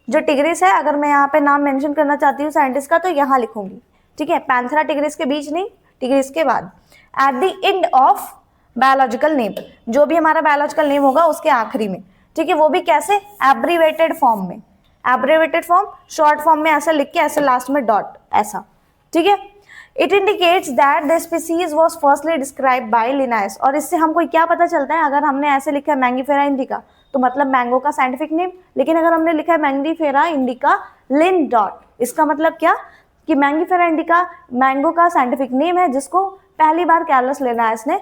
[SPEAKER 1] जो टिग्रिस है, अगर मैं यहाँ पे नाम मेंशन करना चाहती हूँ साइंटिस्ट का तो यहाँ लिखूंगी, ठीक है, पैंथेरा टिग्रिस के बीच नहीं, टिग्रिस के बाद। At the end of biological name, जो भी हमारा बायोलॉजिकल नेम होगा उसके आखिरी में, ठीक है, वो भी कैसे, एब्रीवेटेड फॉर्म में, एब्रीवेटेड फॉर्म, शॉर्ट फॉर्म में ऐसा लिख के ऐसे लास्ट में डॉट, ऐसा, ठीक है। It indicates that the species was firstly described bye लिनायस। और इससे हमको क्या पता चलता है, अगर हमने ऐसे लिखा है मैंगीफेरा इंडिका तो मतलब मैंगो का साइंटिफिक नेम, लेकिन अगर हमने लिखा है मैंगीफेरा इंडिका लिन डॉट, इसका मतलब क्या कि मैंगीफेरा इंडिका मैंगो का साइंटिफिक नेम है जिसको पहली बार कार्लोस लिनायस ने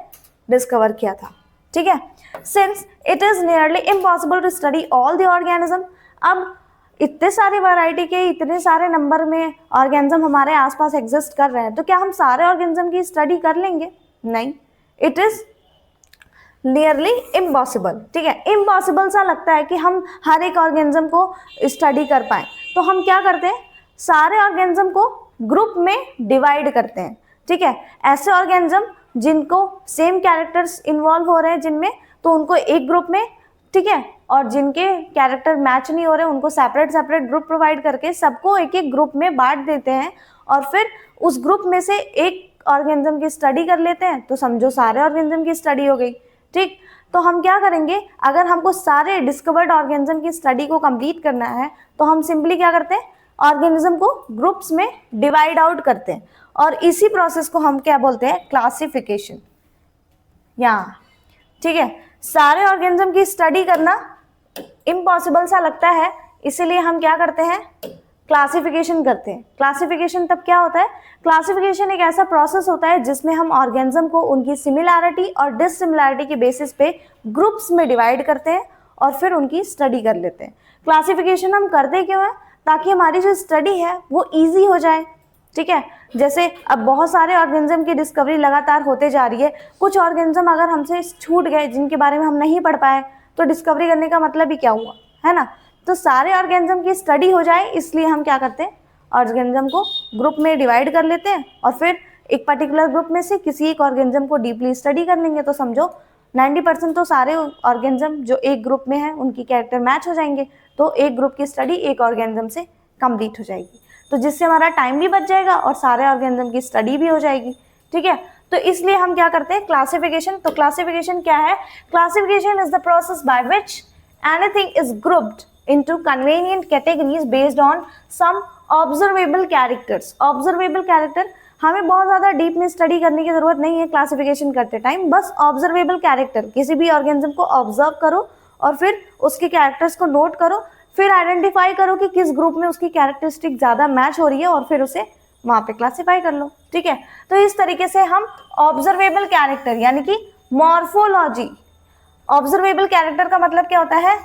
[SPEAKER 1] डिस्कवर किया था, ठीक है। Since it is nearly impossible to study all the organism, अब इतने सारे वैरायटी के इतने सारे नंबर में ऑर्गेनिज्म हमारे आसपास एग्जिस्ट कर रहे हैं, तो क्या हम सारे ऑर्गेनिज्म की स्टडी कर लेंगे? नहीं, इट इज नियरली इम्पॉसिबल, ठीक है। इम्पॉसिबल सा लगता है कि हम हर एक ऑर्गेनिज्म को स्टडी कर पाए, तो हम क्या करते हैं, सारे ऑर्गेनिज्म को ग्रुप में डिवाइड करते हैं, ठीक है। ऐसे ऑर्गेनिज्म जिनको सेम कैरेक्टर्स इन्वॉल्व हो रहे हैं जिनमें, तो उनको एक ग्रुप में, ठीक है, और जिनके कैरेक्टर मैच नहीं हो रहे उनको सेपरेट सेपरेट ग्रुप प्रोवाइड करके सबको एक एक ग्रुप में बांट देते हैं, और फिर उस ग्रुप में से एक ऑर्गेनिज्म की स्टडी कर लेते हैं, तो समझो सारे ऑर्गेनिज्म की स्टडी हो गई, ठीक। तो हम क्या करेंगे, अगर हमको सारे डिस्कवर्ड ऑर्गेनिज्म की स्टडी को कंप्लीट करना है तो हम सिंपली क्या करते हैं, ऑर्गेनिज्म को ग्रुप्स में डिवाइड आउट करते हैं, और इसी प्रोसेस को हम क्या बोलते हैं, क्लासिफिकेशन, यहाँ, ठीक है। सारे ऑर्गेनिज्म की स्टडी करना इम्पॉसिबल सा लगता है, इसीलिए हम क्या करते हैं, क्लासिफिकेशन करते हैं। क्लासिफिकेशन तब क्या होता है, क्लासिफिकेशन एक ऐसा प्रोसेस होता है जिसमें हम ऑर्गेनिज्म को उनकी सिमिलैरिटी और डिससिमिलैरिटी के बेसिस पे ग्रुप्स में डिवाइड करते हैं और फिर उनकी स्टडी कर लेते हैं। क्लासिफिकेशन हम करते क्यों है, ताकि हमारी जो स्टडी है वो ईजी हो जाए, ठीक है। जैसे अब बहुत सारे ऑर्गेनिज्म की डिस्कवरी लगातार होते जा रही है, कुछ ऑर्गेनिज्म अगर हमसे छूट गए जिनके बारे में हम नहीं पढ़ पाए तो डिस्कवरी करने का मतलब ही क्या हुआ, है ना। तो सारे ऑर्गेनिज्म की स्टडी हो जाए इसलिए हम क्या करते हैं, ऑर्गेनिज्म को ग्रुप में डिवाइड कर लेते हैं और फिर एक पर्टिकुलर ग्रुप में से किसी एक ऑर्गेनिज्म को डीपली स्टडी कर लेंगे, तो समझो 90% तो सारे ऑर्गेनिज्म जो एक ग्रुप में है उनकी कैरेक्टर मैच हो जाएंगे, तो एक ग्रुप की स्टडी एक ऑर्गेनिज्म से कंप्लीट हो जाएगी, तो जिससे हमारा टाइम भी बच जाएगा और सारे ऑर्गेनिज्म की स्टडी भी हो जाएगी, ठीक है। तो इसलिए हम क्या करते हैं, क्लासिफिकेशन। तो क्लासिफिकेशन क्या है, classification is the process by which anything is grouped into convenient categories based on some observable characters. Observable character, हमें बहुत ज़्यादा डीप में स्टडी करने की ज़रूरत नहीं है क्लासिफिकेशन करते टाइम, बस ऑब्जर्वेबल कैरेक्टर, किसी भी ऑर्गेनिज्म को ऑब्जर्व करो और फिर उसके कैरेक्टर्स को नोट करो, फिर आइडेंटिफाई करो कि किस ग्रुप में उसकी कैरेक्टरिस्टिक ज़्यादा मैच हो रही है और फिर उसे वहाँ पे क्लासीफाई कर लो, ठीक है। तो इस तरीके से हम ऑब्जर्वेबल कैरेक्टर यानी कि मॉर्फोलॉजी, ऑब्जर्वेबल कैरेक्टर का मतलब क्या होता है,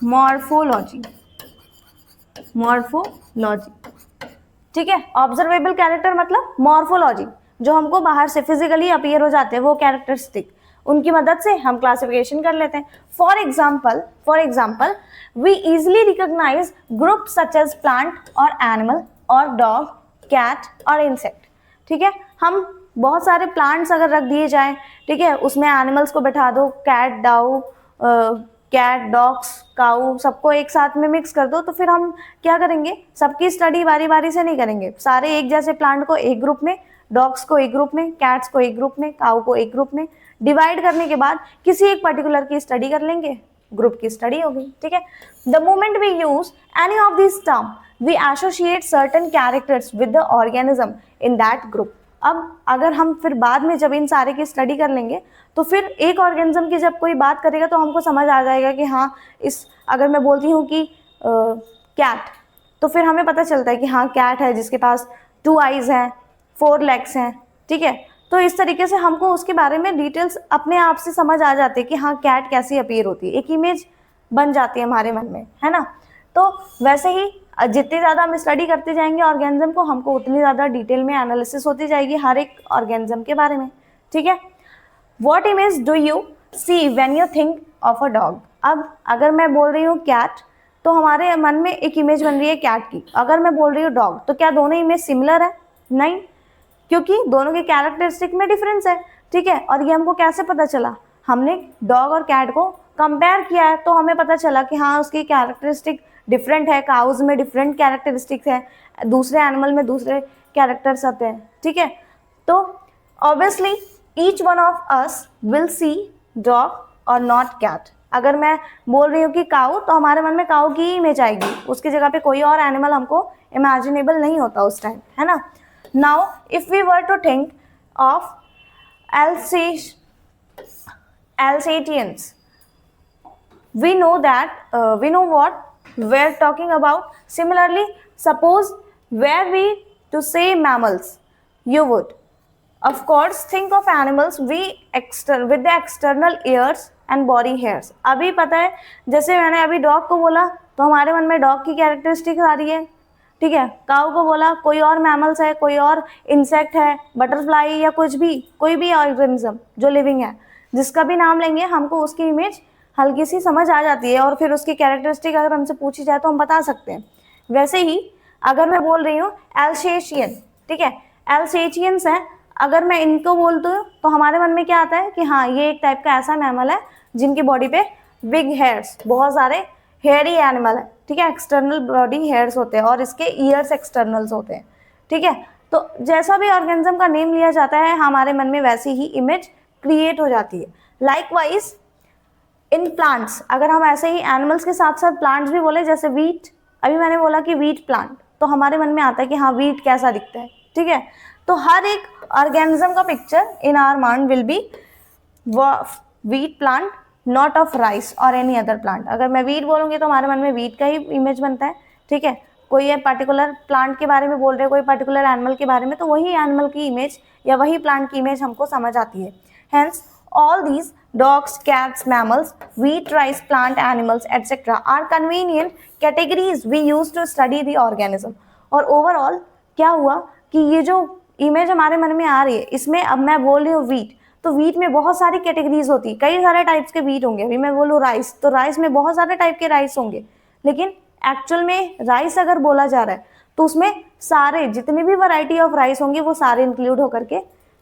[SPEAKER 1] मॉर्फोलॉजी, मॉर्फोलॉजी, ठीक है। ऑब्जर्वेबल कैरेक्टर मतलब मॉर्फोलॉजी, जो हमको बाहर से फिजिकली अपीयर हो जाते हैं वो कैरेक्टरिस्टिक, उनकी मदद से हम क्लासिफिकेशन कर लेते हैं। For example we easily recognise group such as plant और एनिमल और डॉग, कैट और इंसेक्ट, ठीक है। हम बहुत सारे प्लांट्स अगर रख दिए जाएं, ठीक है, उसमें एनिमल्स को बैठा दो, कैट डॉग्स काऊ सबको एक साथ में मिक्स कर दो, तो फिर हम क्या करेंगे, सबकी स्टडी बारी बारी से नहीं करेंगे, सारे एक जैसे प्लांट को एक ग्रुप में, डॉग्स को एक ग्रुप में, कैट्स को एक ग्रुप में, काऊ को एक ग्रुप में, डिवाइड करने के बाद किसी एक पर्टिकुलर की स्टडी कर लेंगे, ग्रुप की स्टडी हो गई, ठीक है। The moment we use any of this term we associate certain characters with the organism in that group. अब अगर हम फिर बाद में जब इन सारे की स्टडी कर लेंगे तो फिर एक ऑर्गेनिज्म की जब कोई बात करेगा तो हमको समझ आ जाएगा कि हाँ, इस अगर मैं बोलती हूँ कि कैट, तो फिर हमें पता चलता है कि हाँ कैट है जिसके पास 2 आईज हैं, 4 लेग्स हैं, ठीक है। तो इस तरीके से हमको उसके बारे में डिटेल्स अपने आप से समझ आ जाते हैं कि हाँ कैट कैसी अपीयर होती है, एक इमेज बन जाती है हमारे मन में, है ना। तो वैसे ही जितनी ज़्यादा हम स्टडी करते जाएंगे ऑर्गेनिज्म को, हमको उतनी ज़्यादा डिटेल में एनालिसिस होती जाएगी हर एक ऑर्गेनिज्म के बारे में, ठीक है। What image do you see when you think of a dog? अब अगर मैं बोल रही हूँ कैट तो हमारे मन में एक इमेज बन रही है कैट की। अगर मैं बोल रही हूँ डॉग तो क्या दोनों इमेज सिमिलर है? नहीं, क्योंकि दोनों के कैरेक्टरिस्टिक में डिफरेंस है, ठीक है। और ये हमको कैसे पता चला? हमने डॉग और कैट को कंपेयर किया है तो हमें पता चला कि हाँ उसकी कैरेक्टरिस्टिक डिफरेंट है, काउज में डिफरेंट कैरेक्टरिस्टिक्स है, दूसरे एनिमल में दूसरे कैरेक्टर्स आते हैं, ठीक है। तो obviously each one of us will see dog और नॉट कैट। अगर मैं बोल रही हूँ कि काऊ तो हमारे मन में काऊ की इमेज आएगी, उसकी जगह पे कोई और एनिमल हमको इमेजिनेबल नहीं होता उस टाइम, है ना। Now if we were to think of Alsatians, we know what we're talking about. Similarly, suppose were we to say mammals, you would of course think of animals with the external ears and body hairs. अभी पता है, जैसे मैंने अभी dog को बोला तो हमारे मन में डॉग की कैरेक्टरिस्टिक आ रही है, ठीक है। काऊ को बोला कोई और मैमल्स है, कोई और इंसेक्ट है, बटरफ्लाई या कुछ भी, कोई भी ऑर्गेनिज्म जो लिविंग है, जिसका भी नाम लेंगे हमको उसकी इमेज हल्की सी समझ आ जाती है और फिर उसकी कैरेक्टरिस्टिक अगर हमसे पूछी जाए तो हम बता सकते हैं। वैसे ही अगर मैं बोल रही हूँ एल्सेशियन, ठीक है, एल्सेशियंस हैं, अगर मैं इनको बोलती हूँ तो हमारे मन में क्या आता है कि हाँ ये एक टाइप का ऐसा मैमल है जिनकी बॉडी पे बिग हेयर्स, बहुत सारे हेयरी एनिमल है, ठीक है, एक्सटर्नल बॉडी हेयर्स होते हैं और इसके ईयर्स एक्सटर्नल्स होते हैं, ठीक है। तो जैसा भी ऑर्गेनिज्म का नेम लिया जाता है हमारे मन में वैसी ही इमेज क्रिएट हो जाती है। लाइकवाइज इन प्लांट्स, अगर हम ऐसे ही एनिमल्स के साथ साथ प्लांट्स भी बोले, जैसे वीट, अभी मैंने बोला कि वीट प्लांट, तो हमारे मन में आता है कि हाँ वीट कैसा दिखता है, ठीक है। तो हर एक ऑर्गेनिज्म का picture in our mind will be wheat plant, not of rice और एनी अदर प्लांट। अगर मैं वीट बोलूँगी तो हमारे मन में वीट का ही इमेज बनता है, ठीक है। कोई ये पर्टिकुलर प्लांट के बारे में बोल रहे हैं, कोई पर्टिकुलर एनिमल के बारे में, तो वही एनिमल की इमेज या वही प्लांट की इमेज हमको समझ आती है। Hence all these dogs, cats, mammals, wheat, rice, plant, animals, etc. are convenient categories we use to study the organism. और overall क्या हुआ कि ये जो इमेज हमारे मन में आ रही है, इसमें अब मैं बोल रही हूँ वीट, तो वीट में बहुत सारी कैटेगरीज होती है, कई सारे टाइप्स के वीट होंगे। अभी मैं बोलूँ राइस, तो राइस में बहुत सारे टाइप के राइस होंगे, लेकिन एक्चुअल में राइस अगर बोला जा रहा है तो उसमें सारे जितने भी वैरायटी ऑफ राइस होंगे वो सारे इंक्लूड होकर के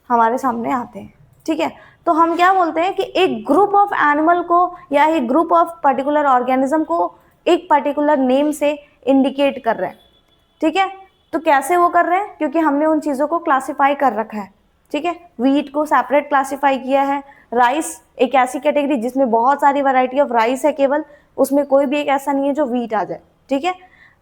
[SPEAKER 1] हमारे सामने आते हैं, ठीक है। तो हम क्या बोलते हैं कि एक ग्रुप ऑफ एनिमल को या एक ग्रुप ऑफ पर्टिकुलर ऑर्गेनिज्म को एक पर्टिकुलर नेम से इंडिकेट कर रहे हैं, ठीक है। तो कैसे वो कर रहे हैं? क्योंकि हमने उन चीज़ों को क्लासिफाई कर रखा है, ठीक है। वीट को सेपरेट क्लासिफाई किया है, राइस एक ऐसी कैटेगरी जिसमें बहुत सारी वैरायटी ऑफ राइस है, केवल उसमें कोई भी एक ऐसा नहीं है जो वीट आ जाए, ठीक है।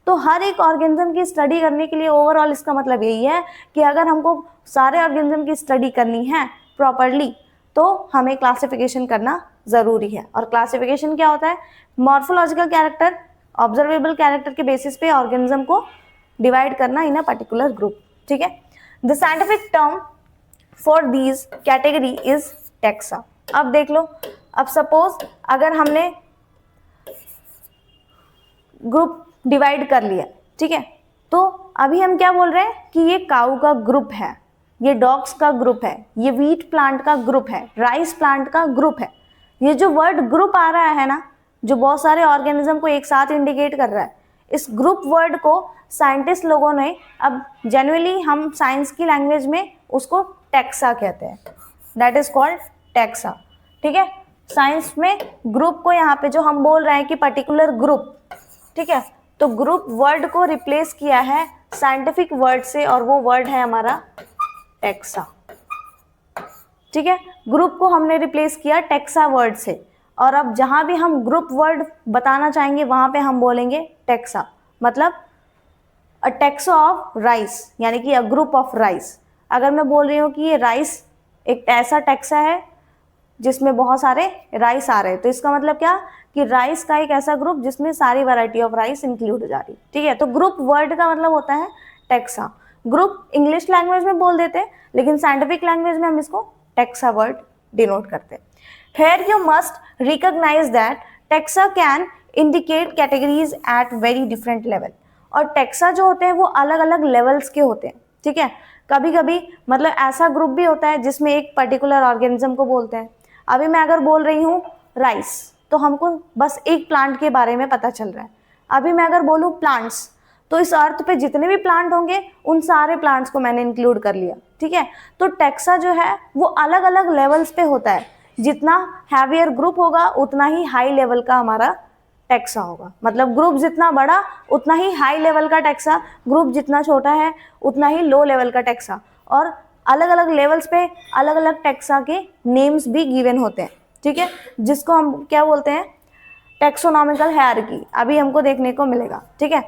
[SPEAKER 1] तो हर एक ऑर्गेनिज्म की स्टडी करने के लिए ओवरऑल इसका मतलब यही है कि अगर हमको सारे ऑर्गेनिज्म की स्टडी करनी है प्रॉपरली तो हमें क्लासिफिकेशन करना ज़रूरी है। और क्लासिफिकेशन क्या होता है? मॉर्फोलॉजिकल कैरेक्टर, ऑब्जर्वेबल कैरेक्टर के बेसिस पे ऑर्गेनिज्म को डिवाइड करना इन अ पर्टिकुलर ग्रुप, ठीक है। The scientific term for these category is taxa. अब देख लो, अब सपोज अगर हमने ग्रुप डिवाइड कर लिया, ठीक है, तो अभी हम क्या बोल रहे हैं कि ये काऊ का ग्रुप है, ये डॉग्स का ग्रुप है, ये वीट प्लांट का ग्रुप है, राइस प्लांट का ग्रुप है। ये जो वर्ड ग्रुप आ रहा है ना, जो बहुत सारे ऑर्गेनिज्म को एक साथ इंडिकेट कर रहा है, इस ग्रुप वर्ड को साइंटिस्ट लोगों ने, अब जनरली हम साइंस की लैंग्वेज में उसको टैक्सा कहते हैं, दैट इज कॉल्ड टैक्सा, ठीक है। साइंस में ग्रुप को यहाँ पे जो हम बोल रहे हैं कि पर्टिकुलर ग्रुप, ठीक है, तो ग्रुप वर्ड को रिप्लेस किया है साइंटिफिक वर्ड से और वो वर्ड है हमारा टैक्सा, ठीक है। ग्रुप को हमने रिप्लेस किया टैक्सा वर्ड से, और अब जहां भी हम ग्रुप वर्ड बताना चाहेंगे वहां पे हम बोलेंगे टैक्सा, मतलब अ टैक्सा ऑफ राइस, यानी कि अ ग्रुप ऑफ राइस। अगर मैं बोल रही हूँ कि ये राइस एक ऐसा टैक्सा है जिसमें बहुत सारे राइस आ रहे हैं, तो इसका मतलब क्या कि राइस का एक ऐसा ग्रुप जिसमें सारी वैरायटी ऑफ राइस इंक्लूड हो जा रही, ठीक है। तो ग्रुप वर्ड का मतलब होता है टेक्सा। ग्रुप इंग्लिश लैंग्वेज में बोल देते हैं, लेकिन साइंटिफिक लैंग्वेज में हम इसको टेक्सा वर्ड डिनोट करते हैं। Here you must recognize that taxa can indicate categories at very different level। और टेक्सा जो होते हैं वो अलग अलग लेवल्स के होते हैं, ठीक है। कभी कभी मतलब ऐसा ग्रुप भी होता है जिसमें एक पर्टिकुलर ऑर्गेनिज्म को बोलते हैं। अभी मैं अगर बोल रही हूँ राइस, तो हमको बस एक प्लांट के बारे में पता चल रहा है। अभी मैं अगर बोलूँ प्लांट्स, तो इस अर्थ पे जितने भी प्लांट होंगे उन सारे प्लांट्स को मैंने इंक्लूड कर लिया, ठीक है। तो टेक्सा जो है वो अलग अलग लेवल्स पे होता है। जितना हैवियर ग्रुप होगा उतना ही हाई लेवल का हमारा टेक्सा होगा। मतलब ग्रुप जितना बड़ा उतना ही हाई लेवल का टेक्सा, ग्रुप जितना छोटा है उतना ही लो लेवल का टेक्सा। और अलग अलग लेवल्स पे अलग अलग टेक्सा के नेम्स भी गिवन होते हैं, ठीक है, जिसको हम क्या बोलते हैं, टेक्सोनॉमिकल हायरार्की। अभी हमको देखने को मिलेगा, ठीक है।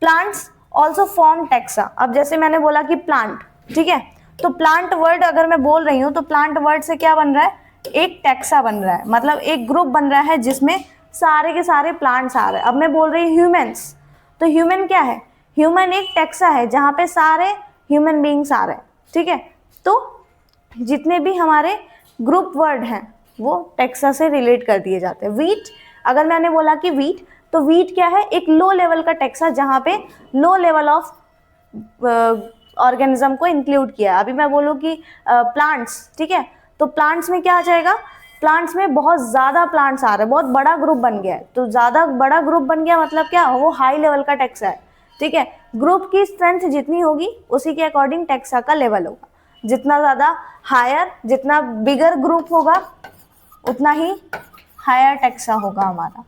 [SPEAKER 1] Plants also form taxa. अब जैसे मैंने बोला कि प्लांट, ठीक है, तो प्लांट वर्ड अगर मैं बोल रही हूँ तो प्लांट वर्ड से क्या बन रहा है, एक टेक्सा बन रहा है, मतलब एक ग्रुप बन रहा है जिसमें सारे के सारे प्लांट्स आ रहे हैं। अब मैं बोल रही हूँ ह्यूमन्स, तो ह्यूमन क्या है, ह्यूमन एक टेक्सा है जहाँ पे सारे ह्यूमन बींग्स आ रहे हैं, ठीक है। तो जितने भी हमारे ग्रुप वर्ड हैं वो टेक्सा से रिलेट कर दिए जाते हैं। वीट, अगर मैंने बोला कि वीट, तो वीट क्या है, एक लो लेवल का टेक्सा जहाँ पे लो लेवल ऑफ ऑर्गेनिज्म को इंक्लूड किया है। अभी मैं बोलूँ कि प्लांट्स, ठीक है, तो प्लांट्स में क्या आ जाएगा, प्लांट्स में बहुत ज़्यादा प्लांट्स आ रहे हैं, बहुत बड़ा ग्रुप बन गया है। तो ज़्यादा बड़ा ग्रुप बन गया मतलब क्या, वो हाई लेवल का टेक्सा है, ठीक है। ग्रुप की स्ट्रेंथ जितनी होगी उसी के अकॉर्डिंग टेक्सा का लेवल होगा। जितना ज़्यादा हायर, जितना बिगर ग्रुप होगा उतना ही हायर टेक्सा होगा हमारा,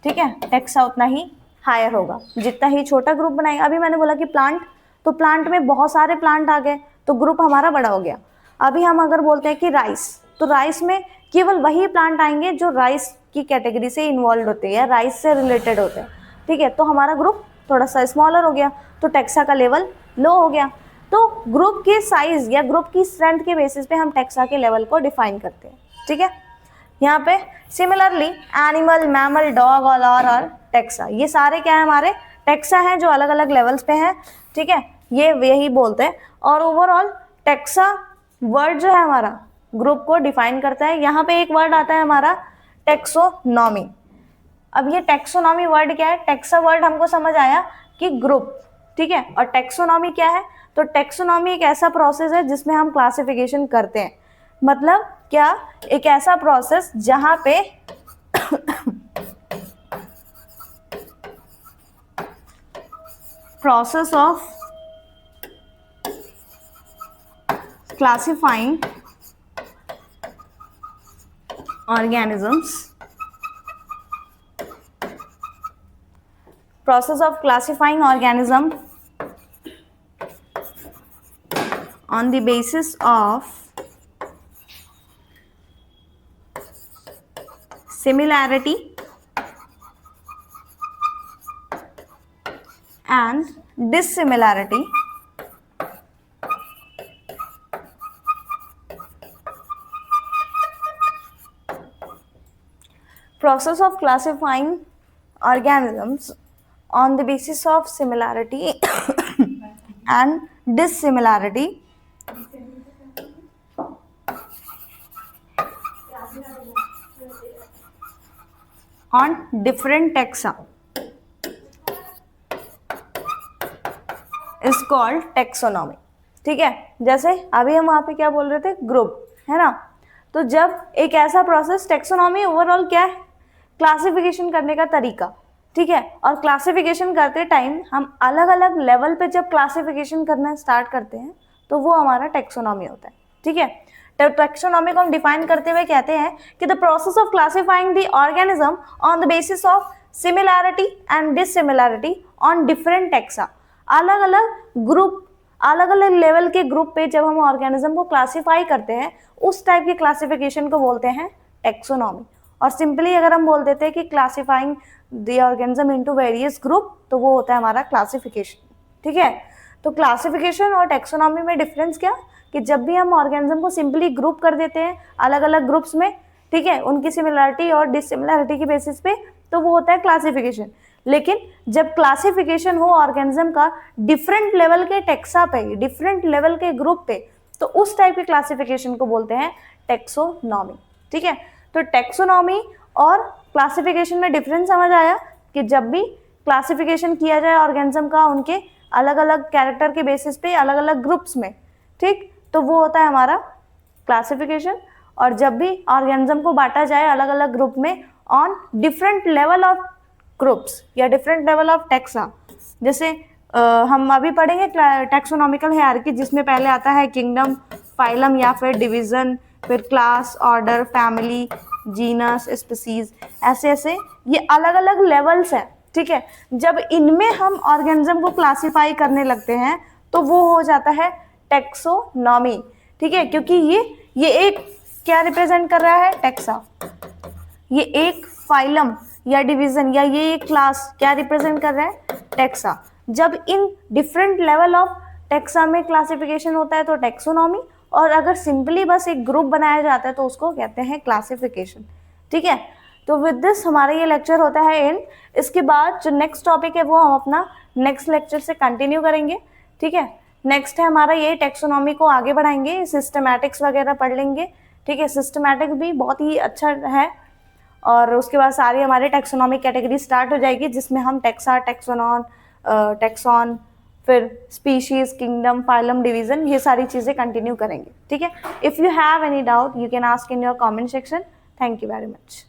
[SPEAKER 1] ठीक है। टेक्सा उतना ही हायर होगा जितना ही छोटा ग्रुप बनाएगा। अभी मैंने बोला कि प्लांट, तो प्लांट में बहुत सारे प्लांट आ गए तो ग्रुप हमारा बड़ा हो गया। अभी हम अगर बोलते हैं कि राइस, तो राइस में केवल वही प्लांट आएंगे जो राइस की कैटेगरी से इन्वॉल्व होते हैं या राइस से रिलेटेड होते हैं, ठीक है। तो हमारा ग्रुप थोड़ा सा स्मॉलर हो गया, तो टेक्सा का लेवल लो हो गया। तो ग्रुप के साइज या ग्रुप की स्ट्रेंथ के बेसिस पे हम टेक्सा के लेवल को डिफाइन करते हैं, ठीक है। यहाँ पे सिमिलरली एनिमल, मैमल, डॉग और टेक्सा, ये सारे क्या है, हमारे टेक्सा हैं जो अलग अलग लेवल्स पे हैं, ठीक है। ये यही बोलते हैं। और ओवरऑल टेक्सा वर्ड जो है हमारा ग्रुप को डिफाइन करता है। यहाँ पे एक वर्ड आता है हमारा टेक्सोनॉमी। अब ये टेक्सोनॉमी वर्ड क्या है, टेक्सा वर्ड हमको समझ आया कि ग्रुप, ठीक है। और टेक्सोनॉमी क्या है, तो टेक्सोनॉमी एक ऐसा प्रोसेस है जिसमें हम क्लासिफिकेशन करते हैं। मतलब क्या, एक ऐसा प्रोसेस जहां पे process of classifying organisms, process of classifying organism on the basis of similarity and dissimilarity process of classifying organisms on the basis of similarity and dissimilarity on different taxa is called taxonomy, ठीक है। जैसे अभी हम वहाँ पे क्या बोल रहे थे, ग्रुप है ना। तो जब एक ऐसा प्रोसेस, टेक्सोनॉमी ओवरऑल क्या है, क्लासिफिकेशन करने का तरीका, ठीक है। और क्लासिफिकेशन करते टाइम हम अलग अलग लेवल पे जब क्लासिफिकेशन करना स्टार्ट करते हैं तो वो हमारा टेक्सोनॉमी होता है, ठीक है। तो टेक्सोनॉमी को हम डिफाइन करते हुए कहते हैं कि the process of classifying the organism on the basis of similarity and dissimilarity on different taxa. अलग अलग ग्रुप, अलग अलग लेवल के ग्रुप पे जब हम ऑर्गेनिज्म को क्लासिफाई करते हैं उस टाइप की क्लासिफिकेशन को बोलते हैं टेक्सोनॉमी। और सिंपली अगर हम बोल देते हैं कि classifying the organism into various group, तो वो होता है हमारा क्लासिफिकेशन, ठीक है। तो क्लासिफिकेशन और टेक्सोनॉमी में डिफरेंस क्या, कि जब भी हम ऑर्गेनिज्म को सिंपली ग्रुप कर देते हैं अलग अलग ग्रुप्स में, ठीक है, उनकी सिमिलरिटी और डिसिमिलरिटी की बेसिस पे, तो वो होता है क्लासिफिकेशन। लेकिन जब क्लासिफिकेशन हो ऑर्गेनिज्म का डिफरेंट लेवल के टेक्सा पे, डिफरेंट लेवल के ग्रुप पे, तो उस टाइप के क्लासिफिकेशन को बोलते हैं टेक्सोनॉमी। ठीक है, तो टेक्सोनॉमी और क्लासिफिकेशन में डिफरेंस समझ आया कि जब भी क्लासिफिकेशन किया जाए ऑर्गेनिज्म का उनके अलग अलग कैरेक्टर के बेसिस पे अलग अलग ग्रुप्स में, ठीक, तो वो होता है हमारा क्लासिफिकेशन। और जब भी ऑर्गेनिज्म को बांटा जाए अलग अलग ग्रुप में on different level of groups या डिफरेंट लेवल ऑफ टेक्सा, जैसे हम अभी पढ़ेंगे टेक्सोनॉमिकल हायरार्की, जिसमें पहले आता है किंगडम, फाइलम या फिर डिवीजन, फिर class, order, family, genus, species, ऐसे ऐसे ये अलग अलग लेवल्स हैं। ठीक है, जब इनमें हम ऑर्गेनिज्म को क्लासिफाई करने लगते हैं तो वो हो जाता है टेक्सोनॉमी। ठीक है, क्योंकि ये एक क्या रिप्रेजेंट कर रहा है, टेक्सा, ये एक फाइलम या डिवीजन या ये एक क्लास क्या रिप्रेजेंट कर रहा है, टेक्सा। जब in different level of taxa में क्लासिफिकेशन होता है तो टेक्सोनॉमी, और अगर सिंपली बस एक ग्रुप बनाया जाता है तो उसको कहते हैं क्लासिफिकेशन। ठीक है, तो विद दिस हमारा ये लेक्चर होता है एंड। इसके बाद जो नेक्स्ट टॉपिक है वो हम अपना नेक्स्ट लेक्चर से कंटिन्यू करेंगे। ठीक है, नेक्स्ट है हमारा ये टेक्सोनॉमी को आगे बढ़ाएंगे, सिस्टमैटिक्स वगैरह पढ़ लेंगे। ठीक है, सिस्टमैटिक्स भी बहुत ही अच्छा है, और उसके बाद सारी हमारी टेक्सोनॉमिक कैटेगरी स्टार्ट हो जाएगी, जिसमें हम टेक्सा, टेक्सोनॉन, टेक्सॉन, फिर स्पीशीज, किंगडम, फाइलम, डिवीजन, ये सारी चीज़ें कंटिन्यू करेंगे। ठीक है, if you have any doubt you can ask in your comment section. Thank you very much.